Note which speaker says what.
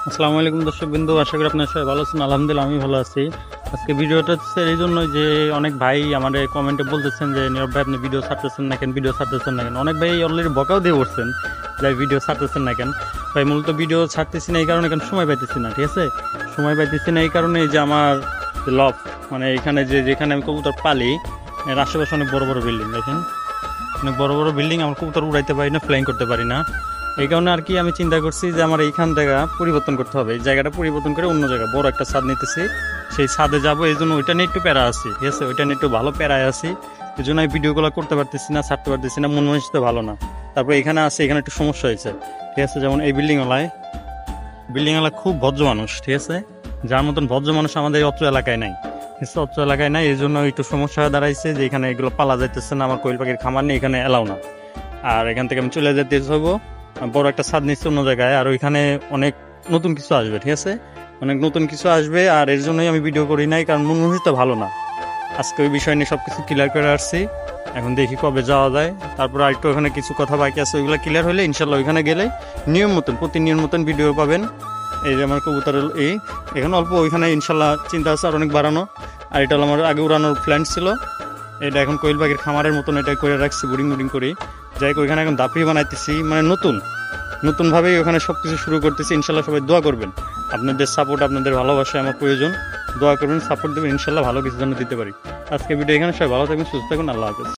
Speaker 1: আসসালামু আলাইকুম দর্শক বিন্দু, আশা করি আপনার সবাই ভালো আছেন। আলহামদুলিল্লাহ আমি ভালো আছি। আজকে ভিডিওটা হচ্ছে এই জন্যই যে অনেক ভাই আমাদের কমেন্টে বলতেছেন যে নীরব ভাই আপনি ভিডিও ছাড়তেছেন না কেন, ভিডিও ছাড়তেছেন না কেন। অনেক ভাই অলরেডি বকাও দিয়ে বসছেন যে ভিডিও ছাড়তেছেন না কেন। ভাই মূলত ভিডিও ছাড়তেছি না এই কারণে, কেন সময় পাইতেছি না, ঠিক আছে। সময় পাইতেছি না এই কারণে যে আমার লফ, মানে এখানে যেখানে আমি কবুতর পালি এর আশেপাশে অনেক বড় বড় বিল্ডিং, দেখেন অনেক বড় বড় বিল্ডিং, আমার কবুতর উড়াইতে পারি না, ফ্লাইং করতে পারি না। এই কারণে আর কি আমি চিন্তা করছি যে আমার এইখান থেকে পরিবর্তন করতে হবে, এই জায়গাটা পরিবর্তন করে অন্য জায়গা বড় একটা ছাদ নিতেছি, সেই ছাদে যাবো। এই জন্য ওইটা নিয়ে একটু প্যারা আছি, ঠিক আছে, ওইটা নিয়ে একটু ভালো প্যারায় আছি। এই জন্য আমি ভিডিওগুলো করতে পারতেছি না, ছাড়তে পারতেছি না, মন মানসিকতা ভালো না। তারপর এখানে আছে, এখানে একটু সমস্যা হয়েছে, ঠিক আছে। যেমন এই বিল্ডিংওয়ালা খুব ভদ্র মানুষ, ঠিক আছে, যার মতন ভদ্র মানুষ আমাদের অত্র এলাকায় নাই, ঠিক আছে, অত্র এলাকায় নাই। এই জন্য একটু সমস্যা হয়ে দাঁড়াইছে যে এখানে এগুলো পালা যাইতেছে না, আমার কোয়েল পাখির খামার নেই, এখানে এলাও না। আর এখান থেকে আমি চলে যেতে হবো, বড় একটা ছাদ নিচ্ছে অন্য জায়গায়, আর ওইখানে অনেক নতুন কিছু আসবে, ঠিক আছে, অনেক নতুন কিছু আসবে। আর এর জন্যই আমি ভিডিও করি নাই, কারণ মন মানসিকতা ভালো না। আজকে ওই বিষয় নিয়ে সবকিছু ক্লিয়ার করে আসছি, এখন দেখি কবে যাওয়া যায়। তারপর আরেকটু ওখানে কিছু কথা বাকি আছে, ওইগুলো ক্লিয়ার হলে ইনশাল্লাহ ওইখানে গেলে নিয়ম মতন, প্রতিনিয়ম মতন ভিডিও পাবেন। এই যে আমার কবুতরের এখানে অল্প, ওইখানে ইনশাল্লাহ চিন্তা আছে আর অনেক বাড়ানো। আর এটা হলো আমার আগে উড়ানোর প্ল্যান ছিল, এটা এখন কোয়েল পাখির খামারের মতন এটা করে রাখছি, বুডিং করি। যাই হোক, ওইখানে এখন দাপড়ি বানাইতেছি, মানে নতুনভাবেই ওখানে সব কিছু শুরু করতেছি। ইনশাল্লাহ সবাই দোয়া করবেন, আপনাদের সাপোর্ট, আপনাদের ভালোবাসা আমার প্রয়োজন। দোয়া করবেন, সাপোর্ট দেবেন, ইনশাল্লাহ ভালো কিছু যেন দিতে পারি। আজকে ভিডিও এখানে, সবাই ভালো থাকবেন, সুস্থ থাকুন, আল্লাহ হাফেজ।